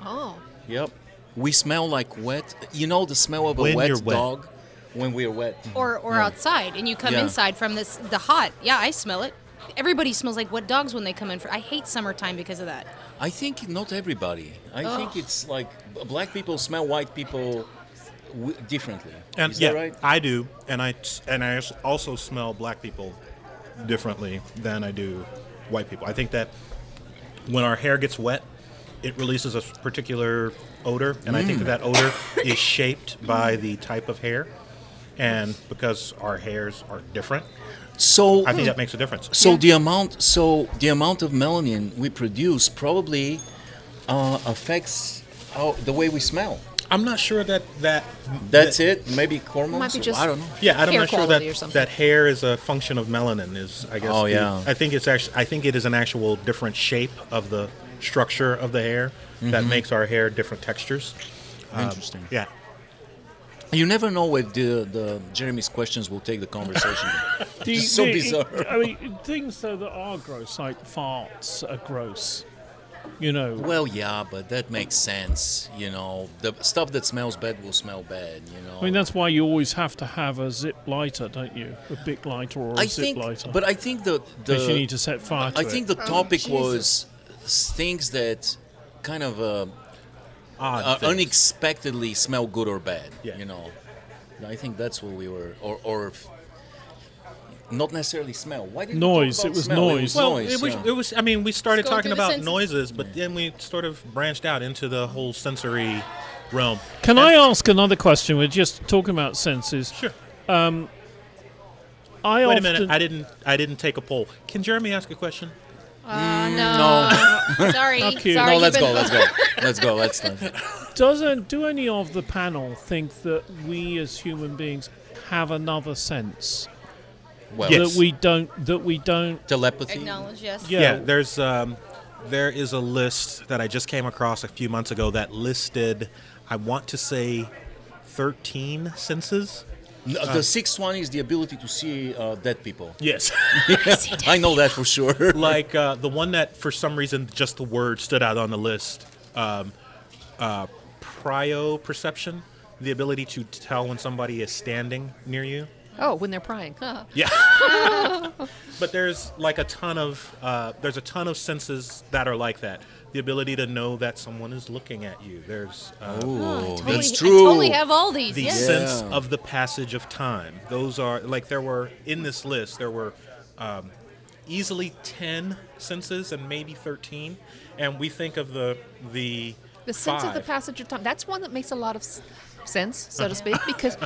Oh. Yep. We smell like wet. You know the smell of a When wet you're wet. dog? When we're wet. Or outside, and you come Yeah. inside from the hot. Yeah, I smell it. Everybody smells like wet dogs when they come in. I hate summertime because of that. I think not everybody. I think it's like black people smell white people differently. And Is yeah, that right? I do, and I also smell black people differently than I do white people. I think that when our hair gets wet, it releases a particular odor, and I think that odor is shaped by the type of hair, and because our hairs are different, So I think that makes a difference. So the amount of melanin we produce probably affects the way we smell. I'm not sure That's it. Maybe hormones. Might be just I don't know. Yeah, I'm hair not sure quality or that something. that hair is a function of melanin. Is I guess. Oh, yeah. I think it's actually. I think it is an actual different shape of the structure of the hair that makes our hair different textures. Interesting. Yeah. You never know where the Jeremy's questions will take the conversation. So bizarre. I mean, things though that are gross, like farts, are gross. Well, yeah, but that makes sense. The stuff that smells bad will smell bad. I mean, that's why you always have to have a zip lighter, don't you? A big lighter or a I zip think, lighter. but I think Because you need to set fire to I it. think the topic Jesus. was things that kind of odd things. unexpectedly smell good or bad. Yeah. You know, I think that's what we were, or not necessarily smell. Why did we Noise, talk about it was smell? noise. Well, noise, yeah. it was. I mean, we started Just going talking through the about senses. noises, but then we sort of branched out into the whole sensory realm. Can I ask another question? We're just talking about senses. Sure. I Wait often, a minute. I didn't take a poll. Can Jeremy ask a question? No. Sorry. Not cute. Sorry. No, you've let's been- go. Let's go. Let's Do any of the panel think that we as human beings have another sense Well, Yes. that we don't? telepathy. Acknowledge, yes. Yeah. There is a list that I just came across a few months ago that listed, I want to say, 13 senses. No, the sixth one is the ability to see dead people. Yes. I know that for sure. Like the one that, for some reason, just the word stood out on the list. Prioperception, the ability to tell when somebody is standing near you. Oh, when they're prying. Yeah. But there's like a ton of senses that are like that. The ability to know that someone is looking at you. There's Ooh, Totally, that's I true. totally have all these. the yes. sense Yeah. of the passage of time. Those are like there were in this list. There were easily 10 senses and maybe 13, and we think of the The sense of the five. passage of time. That's one that makes a lot of sense, so to speak, because,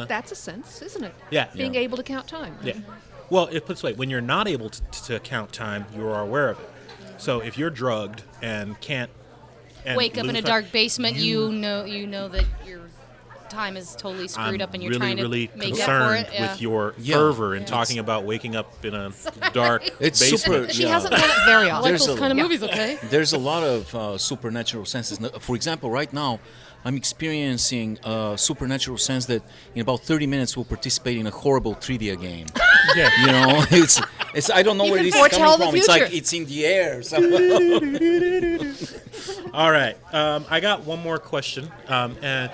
that's a sense, isn't it? Yeah. Being Yeah. able to count time. Yeah. Well, it puts weight. When you're not able to count time, you are aware of it. So if you're drugged and can't Wake up in lose a track- dark basement, you know that your time is totally screwed I'm up, and you're really, trying to really make concerned up for it. Yeah. with your Yeah. fervor in talking about waking up in a dark It's basement. super. She yeah. hasn't done it very I often. like There's those a- kind of yeah. movies, okay? There's a lot of supernatural senses. For example, right now, I'm experiencing a supernatural sense that in about 30 minutes we'll participate in a horrible trivia game. Yeah. You know, it's I don't know You where can this is foretell coming the from. It's like future. it's in the air somehow. All right. I got one more question. And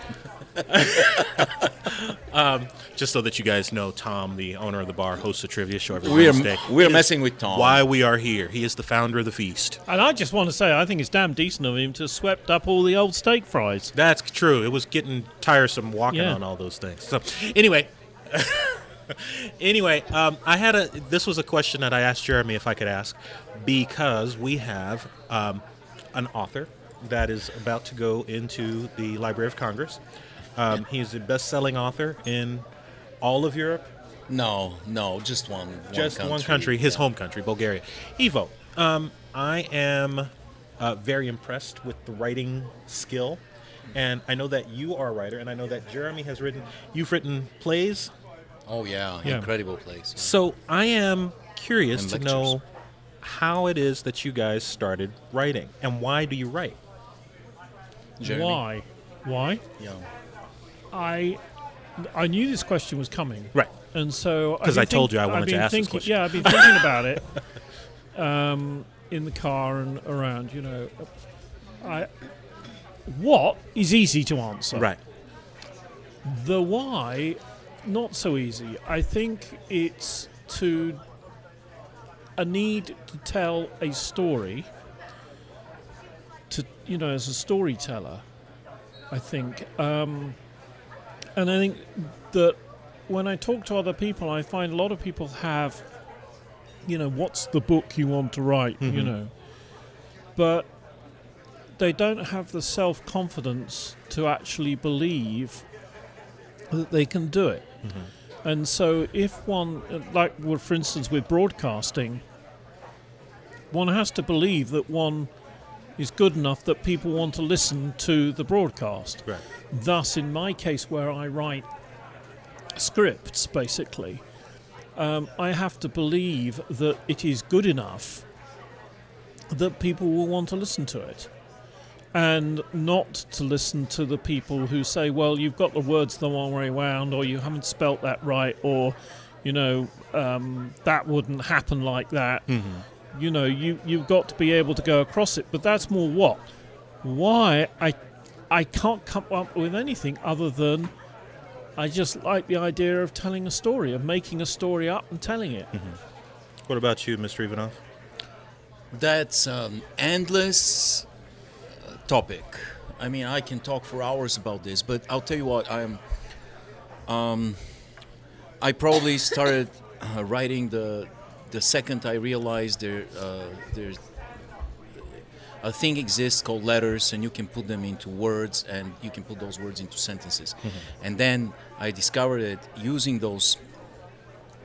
just so that you guys know, Tom, the owner of the bar, hosts a trivia show every Wednesday. We're It is messing with Tom. Why we are here. He is the founder of the feast. And I just want to say, I think it's damn decent of him to swept up all the old steak fries. That's true. It was getting tiresome walking Yeah. on all those things. So, anyway, this was a question that I asked Jeremy if I could ask, because we have an author that is about to go into the Library of Congress. He's a best-selling author in all of Europe, No, just one. one country, his home country, Bulgaria. Ivo, I am very impressed with the writing skill, and I know that you are a writer, and I know that Jeremy you've written plays. Oh yeah, Yeah. incredible place. So I am curious And to lectures. know how it is that you guys started writing, and why do you write? Jeremy? Why? Why? Yeah. I knew this question was coming. Right. And so 'Cause I told you I wanted to ask this question. Yeah, I've been thinking about it in the car and around. What is easy to answer? Right. The why, not so easy. I think it's a need to tell a story. As a storyteller, I think, and I think that when I talk to other people, I find a lot of people have, what's the book you want to write, but they don't have the self-confidence to actually believe that they can do it. And so if one, for instance, with broadcasting, one has to believe that one is good enough that people want to listen to the broadcast. Right. Thus, in my case, where I write scripts, basically, I have to believe that it is good enough that people will want to listen to it. And not to listen to the people who say, well, you've got the words the wrong way around, or you haven't spelt that right, or, that wouldn't happen like that. You've got to be able to go across it. But that's more what? Why I can't come up with anything other than I just like the idea of telling a story, of making a story up and telling it. What about you, Mr. Ivanov? That's endless topic. I mean, I can talk for hours about this, but I'll tell you what. I probably started writing the second I realized there's a thing exists called letters, and you can put them into words, and you can put those words into sentences. And then I discovered that using those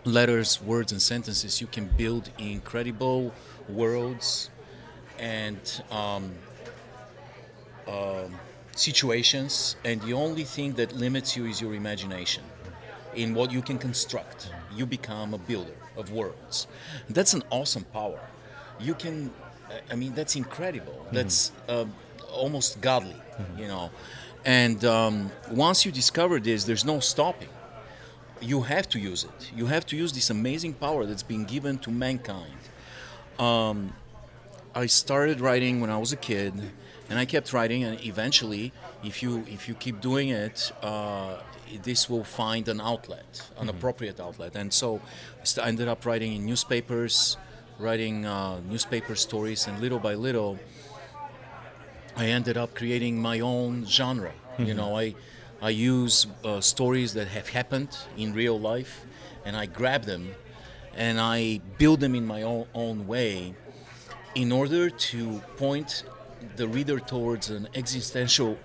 letters, words, and sentences, you can build incredible worlds and situations, and the only thing that limits you is your imagination in what you can construct. You become a builder of worlds. That's an awesome power. You can, I mean, that's incredible. That's almost godly, you know. And once you discover this, there's no stopping. You have to use it. You have to use this amazing power that's been given to mankind. I started writing when I was a kid, and I kept writing, and eventually, if you keep doing it, this will find an outlet, an appropriate outlet. And so I ended up writing in newspapers, writing newspaper stories, and little by little, I ended up creating my own genre. You know, I use stories that have happened in real life, and I grab them, and I build them in my own way, in order to point the reader towards an existential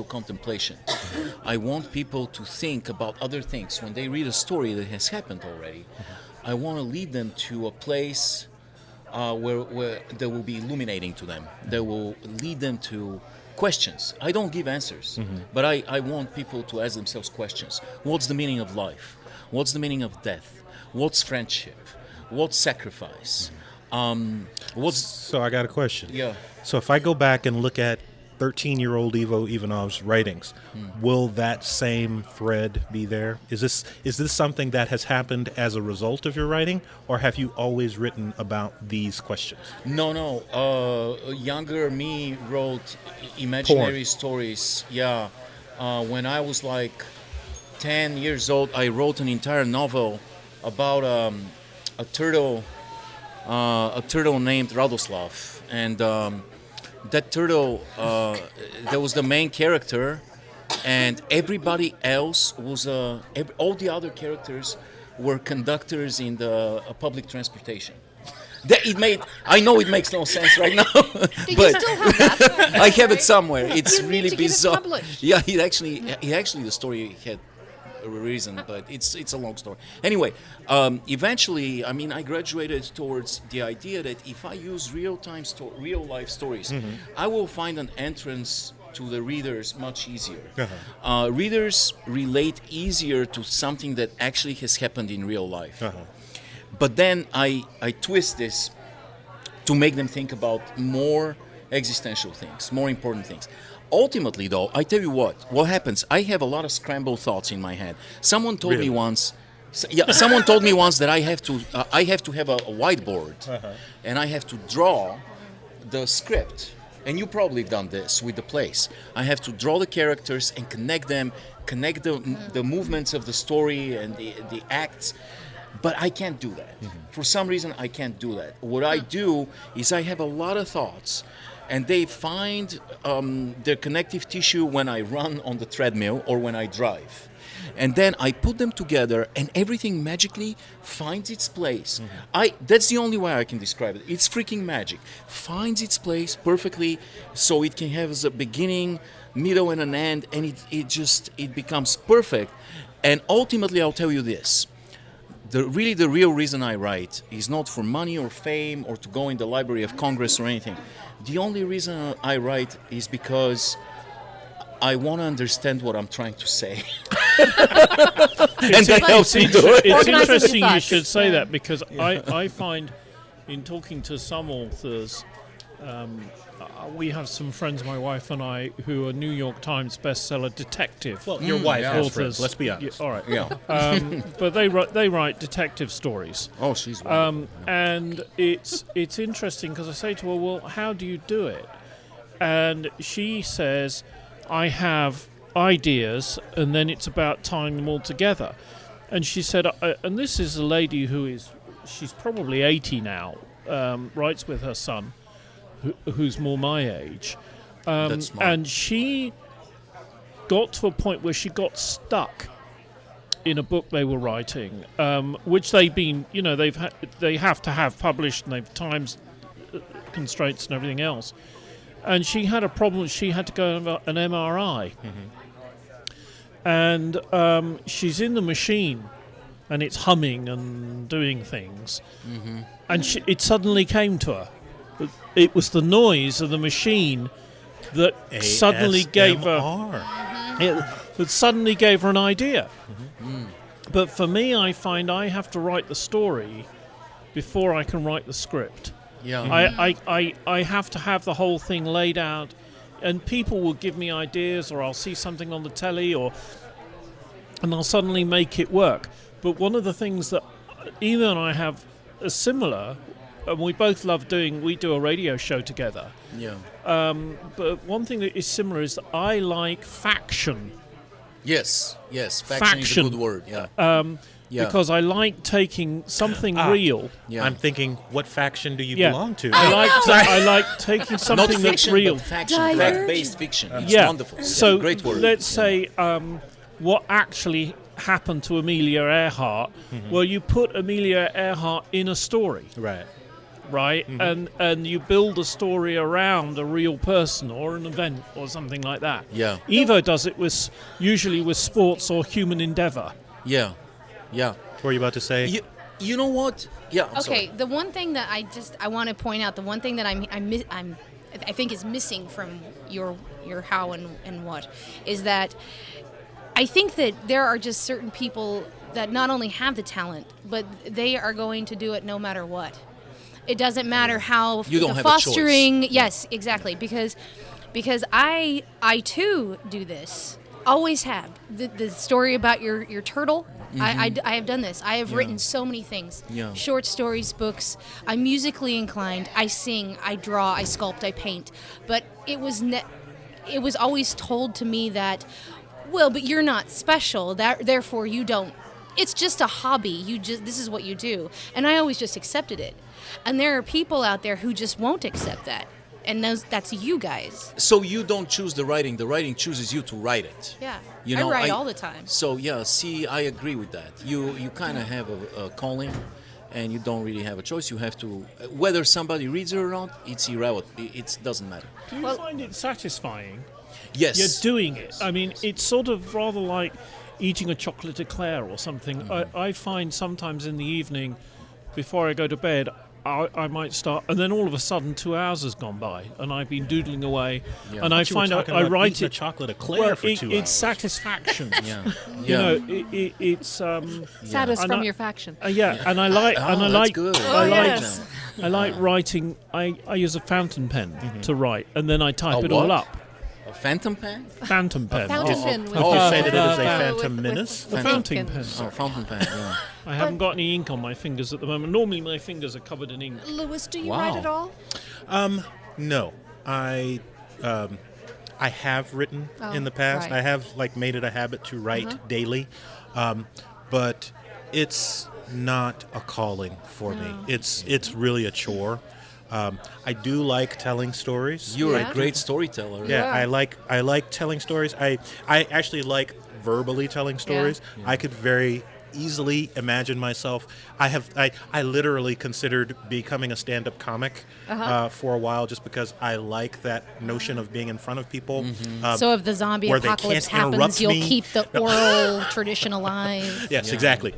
contemplation. I want people to think about other things. When they read a story that has happened already, I want to lead them to a place where that will be illuminating to them, that will lead them to questions. I don't give answers, but I want people to ask themselves questions. What's the meaning of life? What's the meaning of death? What's friendship? What's sacrifice? So I got a question. Yeah. So if I go back and look at 13-year-old Ivo Ivanov's writings, will that same thread be there? Is this something that has happened as a result of your writing, or have you always written about these questions? No. Younger me wrote imaginary stories. Yeah. When I was like 10 years old, I wrote an entire novel about a turtle named Radoslav, and that turtle, that was the main character, and everybody else was all the other characters were conductors in the public transportation. I know it makes no sense right now, Do but you still have that? I have it somewhere. It's You need really to get it bizarre. published. Yeah, it actually the story had a reason, but it's a long story. Anyway, eventually, I mean, I graduated towards the idea that if I use real life stories, I will find an entrance to the readers much easier. Readers relate easier to something that actually has happened in real life. But then I twist this to make them think about more existential things, more important things. Ultimately, though, I tell you what happens. I have a lot of scrambled thoughts in my head. Someone told me once that I have to have a whiteboard, and I have to draw the script. And you probably done this with the plays. I have to draw the characters and connect the movements of the story and the acts. But I can't do that. For some reason, I can't do that. What I do is I have a lot of thoughts, and they find their connective tissue when I run on the treadmill or when I drive. And then I put them together, and everything magically finds its place. That's the only way I can describe it. It's freaking magic. Finds its place perfectly, so it can have a beginning, middle, and an end, and it becomes perfect. And ultimately, I'll tell you this. The real reason I write is not for money or fame or to go in the Library of Congress or anything. The only reason I write is because I want to understand what I'm trying to say. And that helps me do it. It's Organizing interesting your you thoughts. should say that, because I find in talking to some authors, we have some friends, my wife and I, who are New York Times bestseller detective. Well, your wife has authors. friends, let's be honest. All right. Yeah. But they write detective stories. Oh, she's wonderful. And it's interesting because I say to her, well, how do you do it? And she says, I have ideas, and then it's about tying them all together. And she said, and this is a lady she's probably 80 now, writes with her son, who's more my age. That's smart. And she got to a point where she got stuck in a book they were writing, which they've been, they have to have published, and they've times constraints and everything else. And she had a problem. She had to go and have an MRI, and she's in the machine, and it's humming and doing things, and it suddenly came to her. It was the noise of the machine that suddenly gave her. It suddenly gave her an idea. But for me, I find I have to write the story before I can write the script. Yeah. I have to have the whole thing laid out, and people will give me ideas, or I'll see something on the telly, and I'll suddenly make it work. But one of the things that Eva and I have is similar, and we both love doing, we do a radio show together. Yeah. But one thing that is similar is that I like faction. Yes. Faction is a good word. Yeah. Because I like taking something real. Yeah. I'm thinking, what faction do you Yeah. belong to? I like taking Not something that's fiction, real. but faction, Divergent. fact-based fiction. It's Yeah. wonderful. So Great word. let's say what actually happened to Amelia Earhart. Well, you put Amelia Earhart in a story, Right. right? And you build a story around a real person or an event or something like that. Yeah. Evo does it usually with sports or human endeavor. Yeah. What were you about to say? You know what? Yeah. I'm Okay, sorry. the one thing that I want to point out, the one thing that I think is missing from your how and what is that I think that there are just certain people that not only have the talent, but they are going to do it no matter what. It doesn't matter how You don't the have a choice. fostering. Yes, exactly, because I too do this. Always have the story about your turtle. I have done this. I have written so many things. Yeah. Short stories, books. I'm musically inclined. I sing. I draw. I sculpt. I paint. But it was always told to me that, well, but you're not special. Therefore you don't. It's just a hobby. This is what you do. And I always just accepted it. And there are people out there who just won't accept that. And that's you guys. So you don't choose the writing. The writing chooses you to write it. Yeah. You know, I write all the time. So yeah, see, I agree with that. You kind of have a calling, and you don't really have a choice. You have to, whether somebody reads it or not, it's irrelevant. It doesn't matter. Do you find it satisfying? Yes. You're doing it. I mean, it's sort of rather like eating a chocolate eclair or something. I find sometimes in the evening, before I go to bed, I might start, and then all of a sudden 2 hours has gone by, and I've been doodling away, Yeah. and I You were find talking I about write eating a it. chocolate eclair Well, for 2 hours. it's satisfaction. Yeah. You know, it's Satis And from I- your faction. yeah, and I like, and I that's like, good. I like, yes. I like writing. I use a fountain pen to write, and then I type A it all what? up. A phantom pen? Phantom pen. Fountain pen with Would you say that it is a with- phantom with- menace? The with fountain ink pen. and- Oh, fountain pen. Yeah. I haven't got any ink on my fingers at the moment. Normally, my fingers are covered in ink. Louis, do you Wow. write at all? No, I have written in the past. right. I have made it a habit to write daily, but it's not a calling for me. It's really a chore. I do like telling stories. You're Yeah. a great storyteller. Yeah, Yeah. I like telling stories. I actually like verbally telling stories. I could very easily imagine myself. I literally considered becoming a stand-up comic for a while, just because I like that notion of being in front of people. So if the zombie where they apocalypse can't interrupt happens, you'll me. keep the oral tradition alive. Yes, exactly.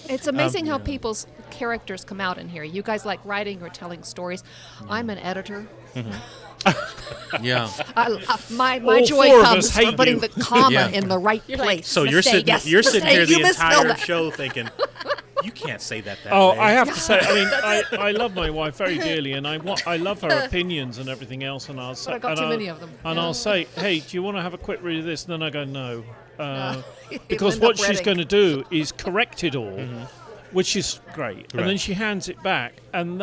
It's amazing how people's characters come out in here. You guys like writing or telling stories. I'm an editor. Yeah. My All joy four of us comes hate from putting you. the comma Yeah. in the right place. So you're Mistake, sitting yes, you're sitting here mistake, the you misspelled entire that. show thinking, you can't say that Oh, way. I have to say, I mean, I love my wife very dearly, and I love her opinions and everything else. And I'll say, I got and too I'll- many of them. And I'll say, hey, do you want to have a quick read of this? And then I go, no, It'll because end what up she's reading. going to do is correct it all, which is great. And then Right. she hands it back, and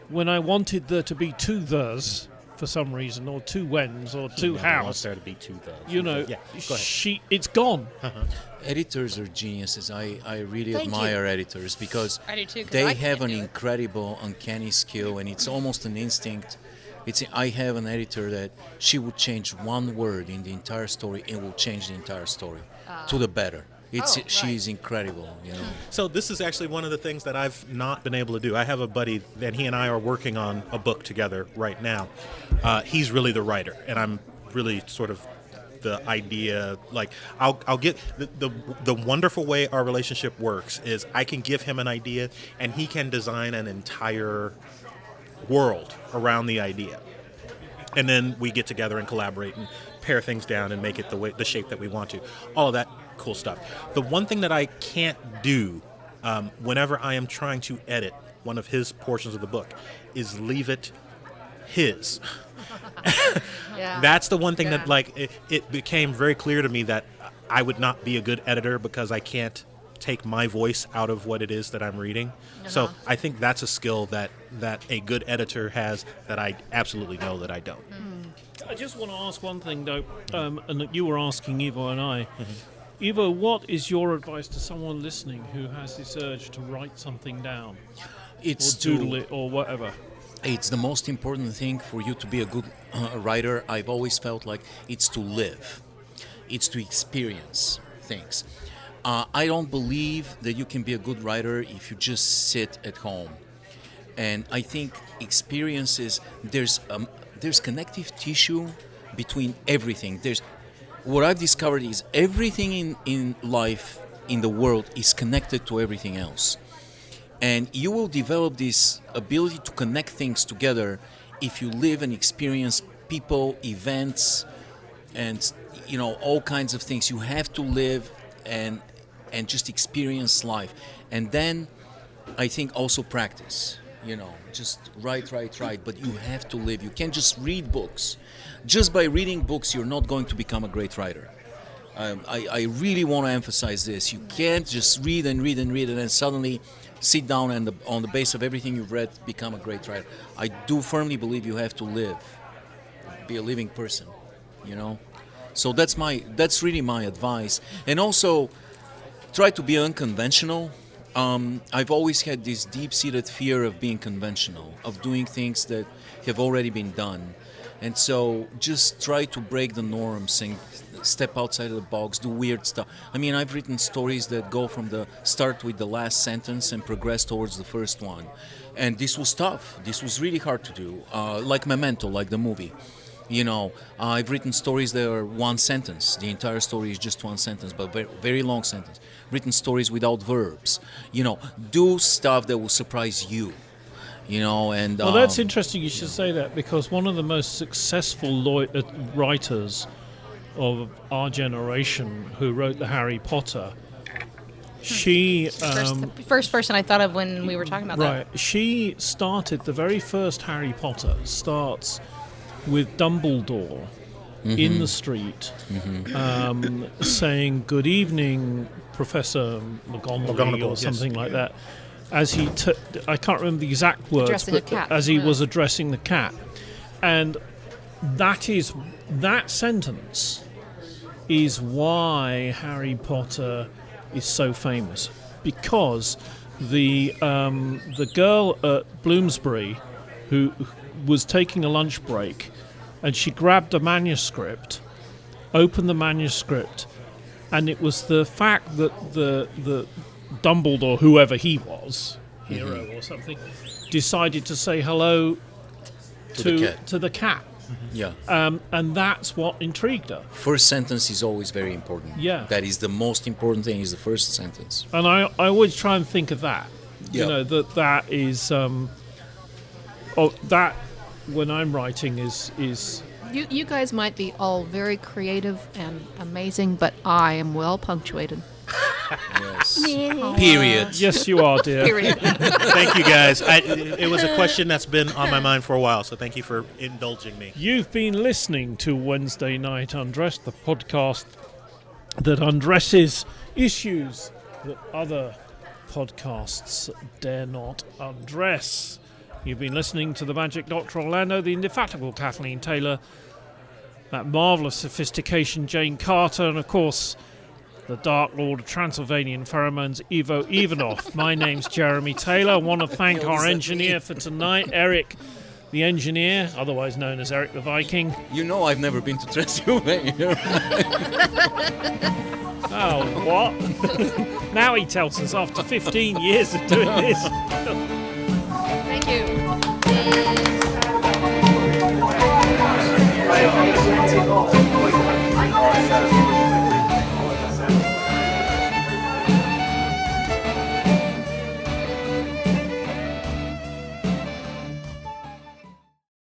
when I wanted there to be two the's for some reason, or two whens, or two Never wants hows, there to be two thugs. you know, Yeah, go ahead. it's gone. Editors are geniuses. I really Thank admire editors because I do too, 'cause they I have can't an do it. incredible, uncanny skill, and it's almost an instinct I have an editor that she would change one word in the entire story and will change the entire story to the better. She's incredible, you know. So this is actually one of the things that I've not been able to do. I have a buddy that he and I are working on a book together right now. He's really the writer, and I'm really sort of the idea. Like I'll get the wonderful way our relationship works is I can give him an idea, and he can design an entire world around the idea, and then we get together and collaborate and pare things down and make it the shape that we want to. All of that cool stuff. The one thing that I can't do whenever I am trying to edit one of his portions of the book is leave it his. Yeah. That's the one thing Yeah. that like it became very clear to me that I would not be a good editor because I can't take my voice out of what it is that I'm reading. So I think that's a skill that a good editor has that I absolutely know that I don't. I just want to ask one thing, though, and that you were asking Ivo and I. Ivo, what is your advice to someone listening who has this urge to write something down, It's or doodle it, or whatever? It's the most important thing for you to be a good writer. I've always felt like it's to live, it's to experience things. I don't believe that you can be a good writer if you just sit at home. And I think experiences, there's connective tissue between everything. What I've discovered is everything in life, in the world, is connected to everything else. And you will develop this ability to connect things together if you live and experience people, events, and all kinds of things. You have to live and just experience life. And then I think also practice. Just write, but you have to live. You can't just read books. Just by reading books, you're not going to become a great writer. I really want to emphasize this. You can't just read and then suddenly sit down and on the base of everything you've read, become a great writer. I do firmly believe you have to live, be a living person, So that's really my advice. And also, try to be unconventional. I've always had this deep-seated fear of being conventional, of doing things that have already been done. And so just try to break the norms and step outside of the box, do weird stuff. I mean, I've written stories that go from the start with the last sentence and progress towards the first one. And this was tough. This was really hard to do, like Memento, like the movie. I've written stories that are one sentence. The entire story is just one sentence, but very, very long sentence. Written stories without verbs. Do stuff that will surprise you. And Well, that's interesting you should say that, because one of the most successful writers of our generation who wrote the Harry Potter, she... First person I thought of when we were talking about that. Right. She started, the very first Harry Potter starts with Dumbledore in the street saying, "Good evening, Professor McGonagall," or something like that. As he, I can't remember the exact words, Addressing a but cat. as he was addressing the cat. And that sentence is why Harry Potter is so famous, because the girl at Bloomsbury who was taking a lunch break, and she grabbed a manuscript, opened the manuscript, and it was the fact that the Dumbledore, whoever he was, hero or something, decided to say hello to the cat. Yeah. And that's what intrigued her. First sentence is always very important. Yeah. That is the most important thing, is the first sentence. And I always try and think of that. Yeah. That is... that, when I'm writing, is... You guys might be all very creative and amazing, but I am well punctuated. Yes. Period. Yes, you are, dear. Period. Thank you, guys. It was a question that's been on my mind for a while, so thank you for indulging me. You've been listening to Wednesday Night Undressed, the podcast that undresses issues that other podcasts dare not undress. You've been listening to the Magic Dr. Orlando, the indefatigable Kathleen Taylor, that marvellous sophistication Jane Carter, and of course the Dark Lord of Transylvanian Pheromones, Ivo Ivanov. My name's Jeremy Taylor. I want to thank our engineer for tonight, Eric the engineer, otherwise known as Eric the Viking. You know I've never been to Transylvania. Oh, what? Now he tells us after 15 years of doing this. Thank you. Thank you.